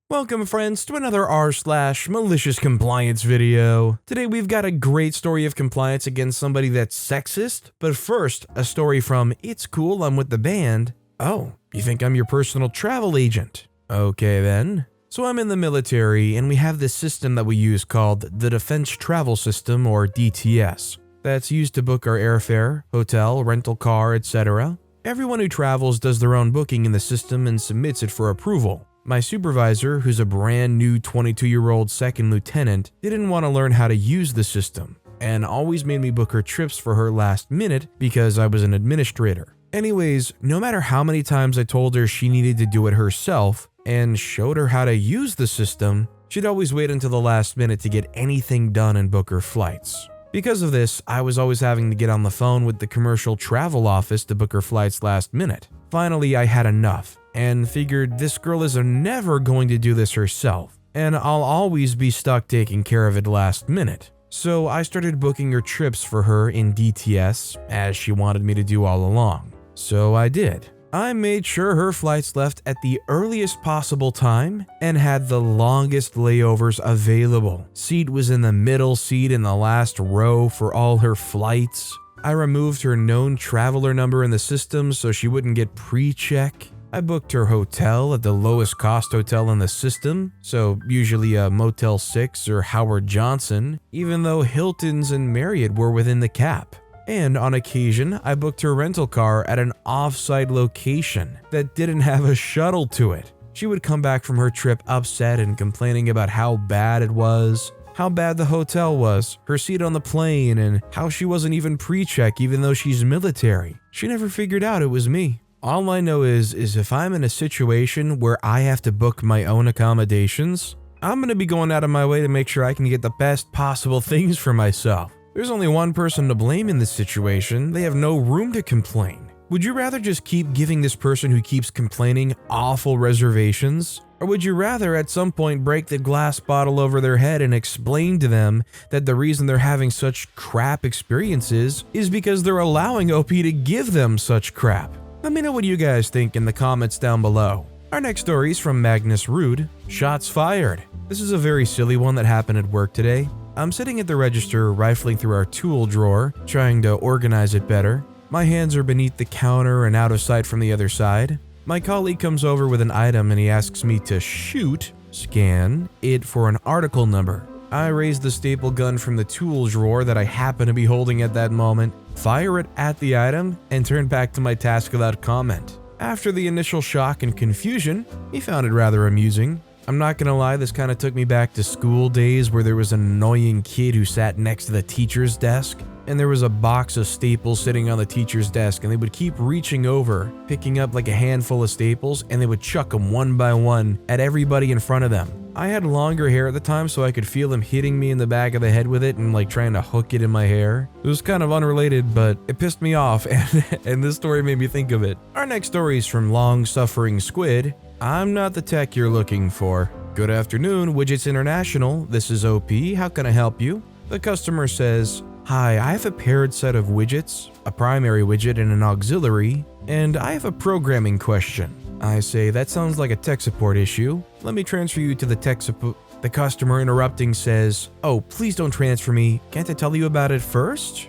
Welcome friends to another r/malicious compliance video. Today we've got a great story of compliance against somebody that's sexist, but first, a story from It's Cool I'm with the Band. Oh, you think I'm your personal travel agent? Okay then. So I'm in the military and we have this system that we use called the Defense Travel System or DTS. That's used to book our airfare, hotel, rental car, etc. Everyone who travels does their own booking in the system and submits it for approval. My supervisor, who's a brand new 22-year-old second lieutenant, didn't want to learn how to use the system, and always made me book her trips for her last minute because I was an administrator. Anyways, no matter how many times I told her she needed to do it herself and showed her how to use the system, she'd always wait until the last minute to get anything done and book her flights. Because of this, I was always having to get on the phone with the commercial travel office to book her flights last minute. Finally, I had enough and figured this girl is never going to do this herself, and I'll always be stuck taking care of it last minute. So I started booking her trips for her in DTS, as she wanted me to do all along. So I did. I made sure her flights left at the earliest possible time and had the longest layovers available. Seat was in the middle seat in the last row for all her flights. I removed her known traveler number in the system so she wouldn't get pre-check. I booked her hotel at the lowest cost hotel in the system, so usually a Motel 6 or Howard Johnson, even though Hilton's and Marriott were within the cap. And on occasion, I booked her rental car at an off-site location that didn't have a shuttle to it. She would come back from her trip upset and complaining about how bad it was, how bad the hotel was, her seat on the plane, and how she wasn't even pre-check even though she's military. She never figured out it was me. All I know is if I'm in a situation where I have to book my own accommodations, I'm going to be going out of my way to make sure I can get the best possible things for myself. There's only one person to blame in this situation. They have no room to complain. Would you rather just keep giving this person who keeps complaining awful reservations? Or would you rather at some point break the glass bottle over their head and explain to them that the reason they're having such crap experiences is because they're allowing OP to give them such crap? Let me know what you guys think in the comments down below. Our next story is from Magnus Rude, Shots Fired. This is a very silly one that happened at work today. I'm sitting at the register rifling through our tool drawer, trying to organize it better. My hands are beneath the counter and out of sight from the other side. My colleague comes over with an item and he asks me to scan it for an article number. I raise the staple gun from the tool drawer that I happen to be holding at that moment, fire it at the item, and turn back to my task without comment. After the initial shock and confusion, he found it rather amusing. I'm not gonna lie, this kind of took me back to school days where there was an annoying kid who sat next to the teacher's desk, and there was a box of staples sitting on the teacher's desk, and they would keep reaching over, picking up like a handful of staples, and they would chuck them one by one at everybody in front of them. I had longer hair at the time, so I could feel them hitting me in the back of the head with it and like trying to hook it in my hair. It was kind of unrelated, but it pissed me off, and this story made me think of it. Our next story is from Long Suffering Squid. I'm not the tech you're looking for. Good afternoon, Widgets International. This is OP. How can I help you? The customer says, "Hi, I have a paired set of widgets, a primary widget and an auxiliary, and I have a programming question." I say, "That sounds like a tech support issue. Let me transfer you to the tech support." The customer interrupting says, "Oh, please don't transfer me. Can't I tell you about it first? ...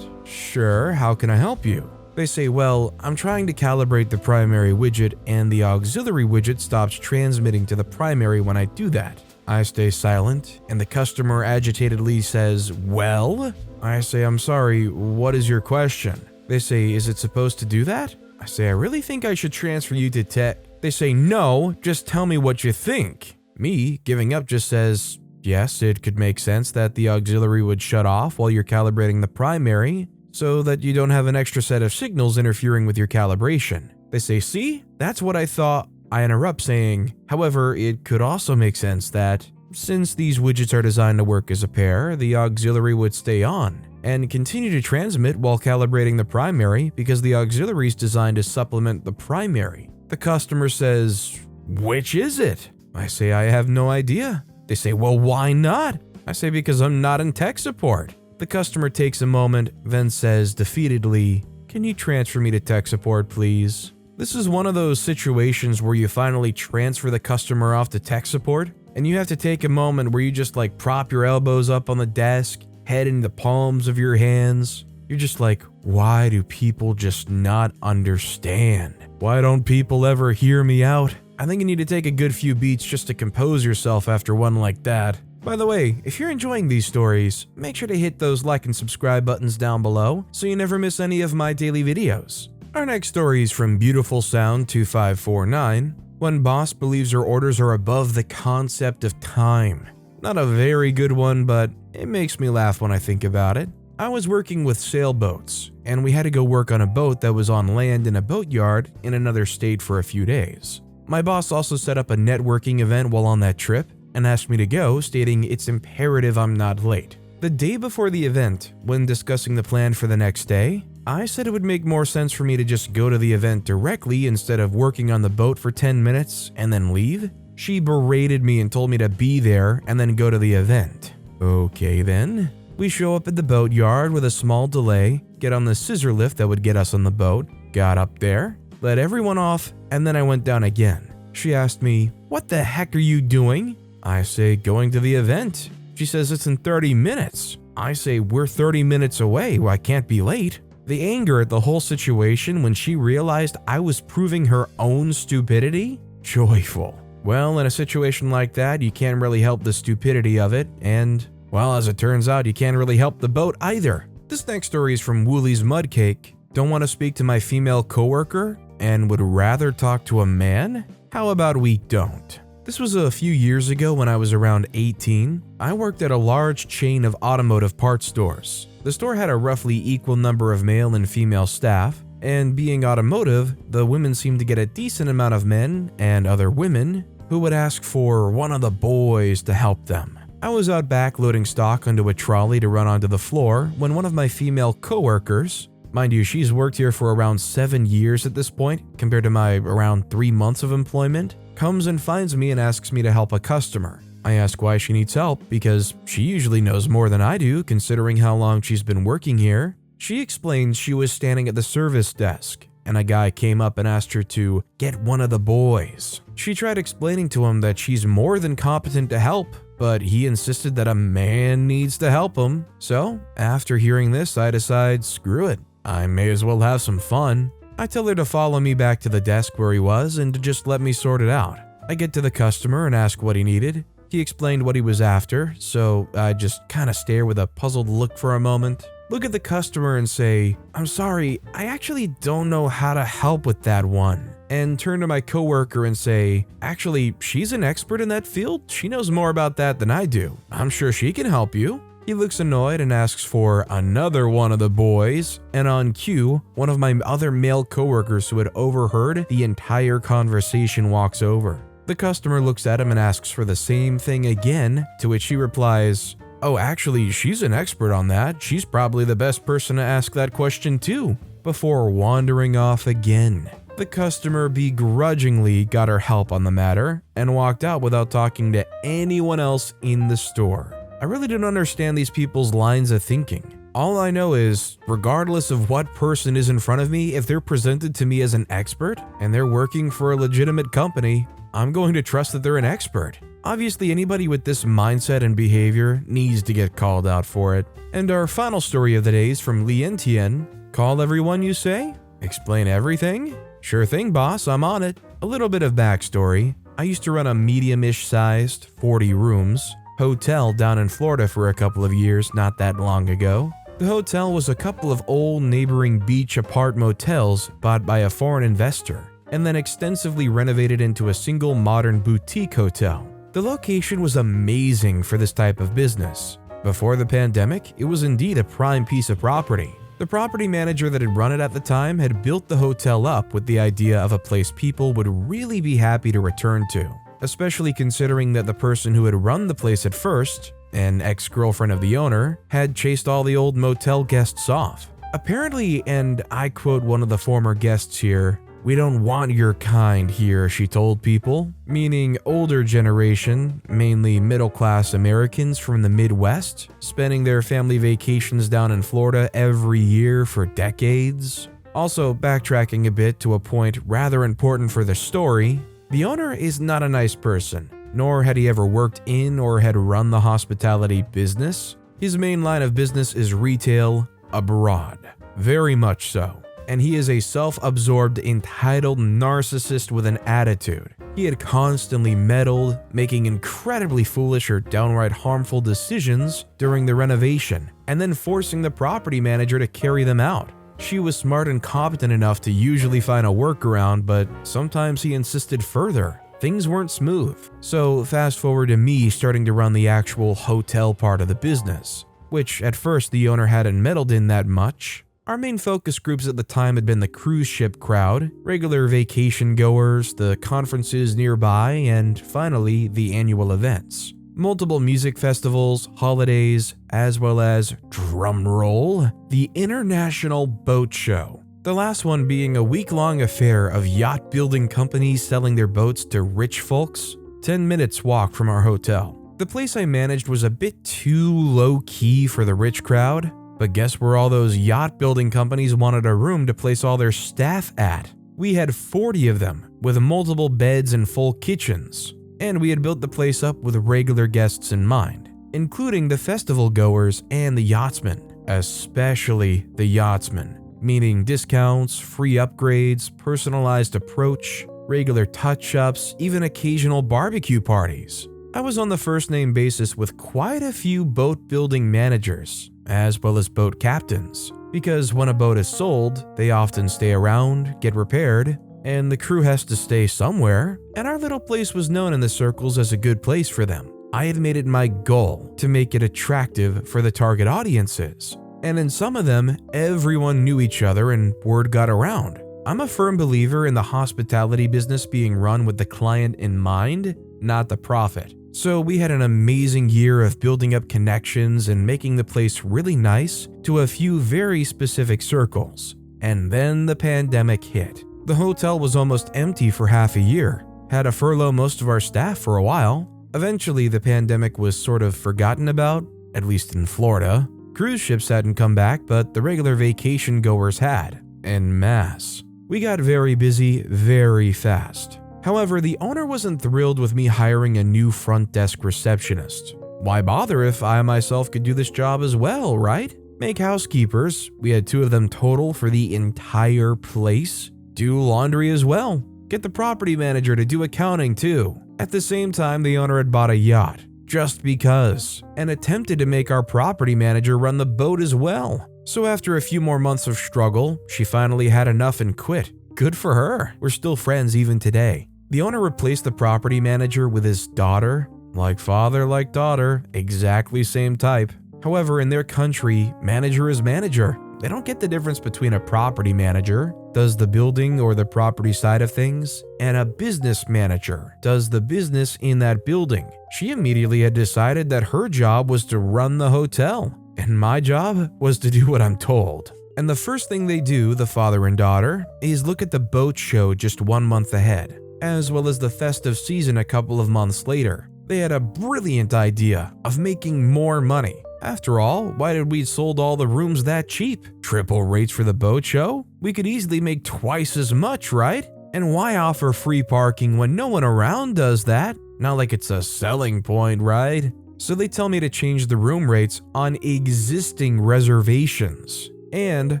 Sure, how can I help you?" They say, "Well, I'm trying to calibrate the primary widget and the auxiliary widget stops transmitting to the primary when I do that." I stay silent, and the customer agitatedly says, "Well?" I say, "I'm sorry, what is your question?" They say, "Is it supposed to do that?" I say, "I really think I should transfer you to tech." They say, "No, just tell me what you think." Me, giving up, just says, "Yes, it could make sense that the auxiliary would shut off while you're calibrating the primary, so that you don't have an extra set of signals interfering with your calibration." They say, "See, that's what I thought." I interrupt saying, "However, it could also make sense that, since these widgets are designed to work as a pair, the auxiliary would stay on and continue to transmit while calibrating the primary because the auxiliary is designed to supplement the primary." The customer says, "Which is it?" I say, "I have no idea." They say, "Well, why not?" I say, "Because I'm not in tech support." The customer takes a moment, then says defeatedly, "Can you transfer me to tech support, please?" This is one of those situations where you finally transfer the customer off to tech support, and you have to take a moment where you just like prop your elbows up on the desk, head in the palms of your hands. You're just like, why do people just not understand? Why don't people ever hear me out? I think you need to take a good few beats just to compose yourself after one like that. By the way, if you're enjoying these stories, make sure to hit those like and subscribe buttons down below so you never miss any of my daily videos. Our next story is from Beautiful Sound 2549. When boss believes her orders are above the concept of time. Not a very good one, but it makes me laugh when I think about it. I was working with sailboats, and we had to go work on a boat that was on land in a boatyard in another state for a few days. My boss also set up a networking event while on that trip and asked me to go, stating it's imperative I'm not late. The day before the event, when discussing the plan for the next day, I said it would make more sense for me to just go to the event directly instead of working on the boat for 10 minutes and then leave. She berated me and told me to be there and then go to the event. Okay then. We show up at the boatyard with a small delay, get on the scissor lift that would get us on the boat, got up there, let everyone off, and then I went down again. She asked me, "What the heck are you doing?" I say, "Going to the event." She says, "It's in 30 minutes. I say, "We're 30 minutes away. I can't be late." The anger at the whole situation when she realized I was proving her own stupidity? Joyful. Well, in a situation like that, you can't really help the stupidity of it, and, well, as it turns out, you can't really help the boat either. This next story is from Woolie's Mudcake. Don't want to speak to my female coworker and would rather talk to a man? How about we don't? This was a few years ago when I was around 18. I worked at a large chain of automotive parts stores. The store had a roughly equal number of male and female staff, and being automotive, the women seemed to get a decent amount of men and other women who would ask for one of the boys to help them. I was out back loading stock onto a trolley to run onto the floor when one of my female coworkers, mind you, she's worked here for around 7 years at this point, compared to my around 3 months of employment, comes and finds me and asks me to help a customer. I ask why she needs help because she usually knows more than I do considering how long she's been working here. She explains she was standing at the service desk and a guy came up and asked her to get one of the boys. She tried explaining to him that she's more than competent to help, but he insisted that a man needs to help him. So, after hearing this, I decide, screw it, I may as well have some fun. I tell her to follow me back to the desk where he was and to just let me sort it out. I get to the customer and ask what he needed. He explained what he was after, so I just kind of stare with a puzzled look for a moment. Look at the customer and say, "I'm sorry, I actually don't know how to help with that one." And turn to my coworker and say, "Actually, she's an expert in that field. She knows more about that than I do. I'm sure she can help you." He looks annoyed and asks for another one of the boys, and on cue, one of my other male coworkers who had overheard the entire conversation walks over. The customer looks at him and asks for the same thing again, to which he replies, "Oh, actually, she's an expert on that. She's probably the best person to ask that question to," before wandering off again. The customer begrudgingly got her help on the matter and walked out without talking to anyone else in the store. I really don't understand these people's lines of thinking. All I know is, regardless of what person is in front of me, if they're presented to me as an expert and they're working for a legitimate company, I'm going to trust that they're an expert. Obviously, anybody with this mindset and behavior needs to get called out for it. And our final story of the day is from Lee Ntien. Call everyone, you say? Explain everything? Sure thing, boss, I'm on it. A little bit of backstory. I used to run a medium-ish sized, 40 rooms, hotel down in Florida for a couple of years not that long ago. The hotel was a couple of old neighboring beach apart motels bought by a foreign investor and then extensively renovated into a single modern boutique hotel. The location was amazing for this type of business. Before the pandemic, it was indeed a prime piece of property. The property manager that had run it at the time had built the hotel up with the idea of a place people would really be happy to return to, especially considering that the person who had run the place at first, an ex-girlfriend of the owner, had chased all the old motel guests off. Apparently, and I quote one of the former guests here, "We don't want your kind here," she told people, meaning older generation, mainly middle-class Americans from the Midwest, spending their family vacations down in Florida every year for decades. Also, backtracking a bit to a point rather important for the story, the owner is not a nice person, nor had he ever worked in or had run the hospitality business. His main line of business is retail abroad, very much so, and he is a self-absorbed, entitled narcissist with an attitude. He had constantly meddled, making incredibly foolish or downright harmful decisions during the renovation, and then forcing the property manager to carry them out. She was smart and competent enough to usually find a workaround, but sometimes he insisted further. Things weren't smooth. So fast forward to me starting to run the actual hotel part of the business, which at first the owner hadn't meddled in that much. Our main focus groups at the time had been the cruise ship crowd, regular vacation goers, the conferences nearby, and finally the annual events. Multiple music festivals, holidays, as well as, drumroll, the International Boat Show. The last one being a week-long affair of yacht-building companies selling their boats to rich folks, 10 minutes walk from our hotel. The place I managed was a bit too low-key for the rich crowd, but guess where all those yacht-building companies wanted a room to place all their staff at? We had 40 of them, with multiple beds and full kitchens. And we had built the place up with regular guests in mind, including the festival goers and the yachtsmen, especially the yachtsmen, meaning discounts, free upgrades, personalized approach, regular touch-ups, even occasional barbecue parties. I was on the first-name basis with quite a few boat-building managers, as well as boat captains, because when a boat is sold, they often stay around, get repaired, and the crew has to stay somewhere, and our little place was known in the circles as a good place for them. I had made it my goal to make it attractive for the target audiences, and in some of them, everyone knew each other and word got around. I'm a firm believer in the hospitality business being run with the client in mind, not the profit. So we had an amazing year of building up connections and making the place really nice to a few very specific circles. And then the pandemic hit. The hotel was almost empty for half a year, had to furlough most of our staff for a while. Eventually, the pandemic was sort of forgotten about, at least in Florida. Cruise ships hadn't come back, but the regular vacation goers had, en masse. We got very busy very fast. However, the owner wasn't thrilled with me hiring a new front desk receptionist. Why bother if I myself could do this job as well, right? Make housekeepers, we had 2 of them total for the entire place. Do laundry as well. Get the property manager to do accounting too. At the same time, the owner had bought a yacht, just because, and attempted to make our property manager run the boat as well. So after a few more months of struggle, she finally had enough and quit. Good for her. We're still friends even today. The owner replaced the property manager with his daughter. Like father, like daughter, exactly same type. However, in their country, manager is manager. They don't get the difference between a property manager, does the building or the property side of things, and a business manager, does the business in that building. She immediately had decided that her job was to run the hotel, and my job was to do what I'm told. And the first thing they do, the father and daughter, is look at the boat show just 1 month ahead, as well as the festive season a couple of months later. They had a brilliant idea of making more money. After all, why did we sold all the rooms that cheap? Triple rates for the boat show? We could easily make twice as much, right? And why offer free parking when no one around does that? Not like it's a selling point, right? So they tell me to change the room rates on existing reservations and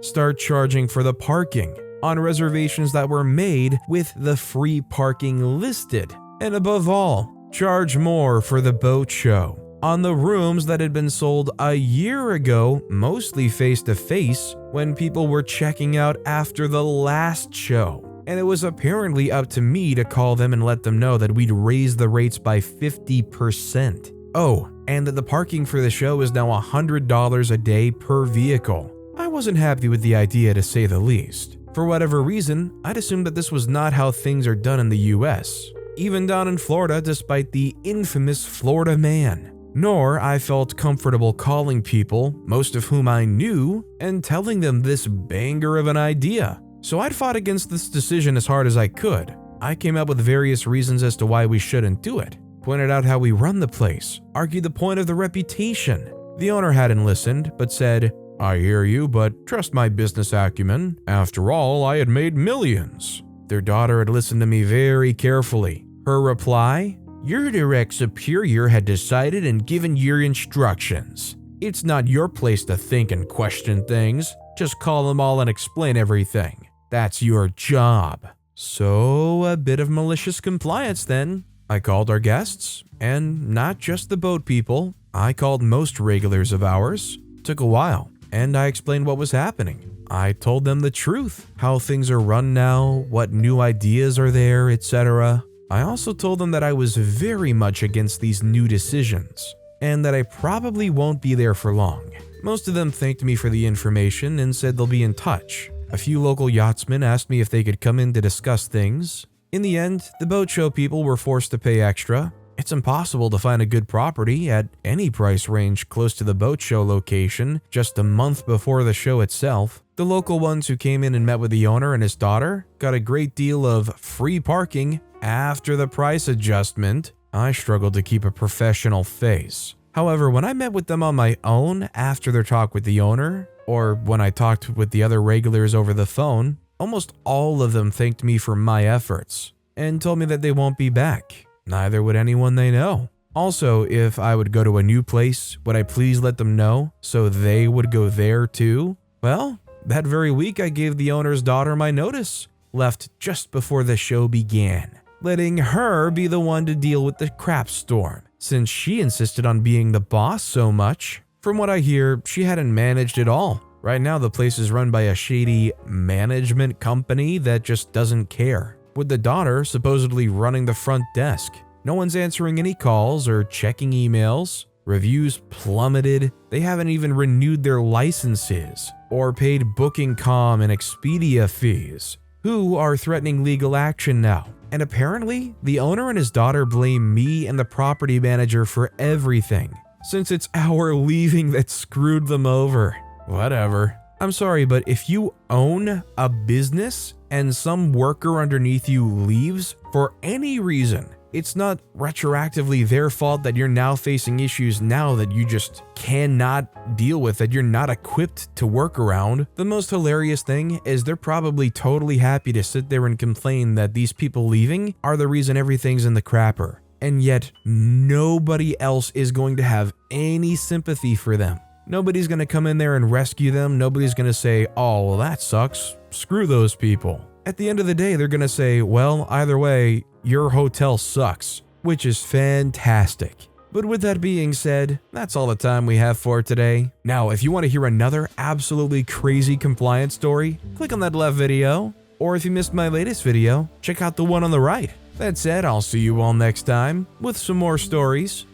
start charging for the parking on reservations that were made with the free parking listed. And above all, charge more for the boat show on the rooms that had been sold a year ago, mostly face-to-face, when people were checking out after the last show. And it was apparently up to me to call them and let them know that we'd raised the rates by 50%. Oh, and that the parking for the show is now $100 a day per vehicle. I wasn't happy with the idea, to say the least. For whatever reason, I'd assumed that this was not how things are done in the US, even down in Florida, despite the infamous Florida man. Nor I felt comfortable calling people, most of whom I knew, and telling them this banger of an idea. So I'd fought against this decision as hard as I could. I came up with various reasons as to why we shouldn't do it, pointed out how we run the place, argued the point of the reputation. The owner hadn't listened, but said, I hear you, but trust my business acumen. After all, I had made millions. Their daughter had listened to me very carefully. Her reply? Your direct superior had decided and given your instructions. It's not your place to think and question things. Just call them all and explain everything. That's your job. So, a bit of malicious compliance then. I called our guests, and not just the boat people. I called most regulars of ours. Took a while, and I explained what was happening. I told them the truth, how things are run now, what new ideas are there, etc. I also told them that I was very much against these new decisions, and that I probably won't be there for long. Most of them thanked me for the information and said they'll be in touch. A few local yachtsmen asked me if they could come in to discuss things. In the end, the boat show people were forced to pay extra. It's impossible to find a good property at any price range close to the boat show location just a month before the show itself. The local ones who came in and met with the owner and his daughter got a great deal of free parking after the price adjustment. I struggled to keep a professional face. However, when I met with them on my own after their talk with the owner, or when I talked with the other regulars over the phone, almost all of them thanked me for my efforts and told me that they won't be back. Neither would anyone they know. Also, if I would go to a new place, would I please let them know so they would go there too? Well, that very week I gave the owner's daughter my notice, left just before the show began, letting her be the one to deal with the crap storm, since she insisted on being the boss so much. From what I hear, she hadn't managed it all. Right now, the place is run by a shady management company that just doesn't care, with the daughter supposedly running the front desk. No one's answering any calls or checking emails. Reviews plummeted. They haven't even renewed their licenses or paid Booking.com and Expedia fees, who are threatening legal action now. And apparently, the owner and his daughter blame me and the property manager for everything, since it's our leaving that screwed them over. Whatever. I'm sorry, but if you own a business and some worker underneath you leaves for any reason, it's not retroactively their fault that you're now facing issues now that you just cannot deal with, that you're not equipped to work around. The most hilarious thing is they're probably totally happy to sit there and complain that these people leaving are the reason everything's in the crapper. And yet, nobody else is going to have any sympathy for them. Nobody's going to come in there and rescue them. Nobody's going to say, oh, well, that sucks. Screw those people. At the end of the day, they're going to say, well, either way, your hotel sucks, which is fantastic. But with that being said, that's all the time we have for today. Now, if you want to hear another absolutely crazy compliance story, click on that left video. Or if you missed my latest video, check out the one on the right. That said, I'll see you all next time with some more stories.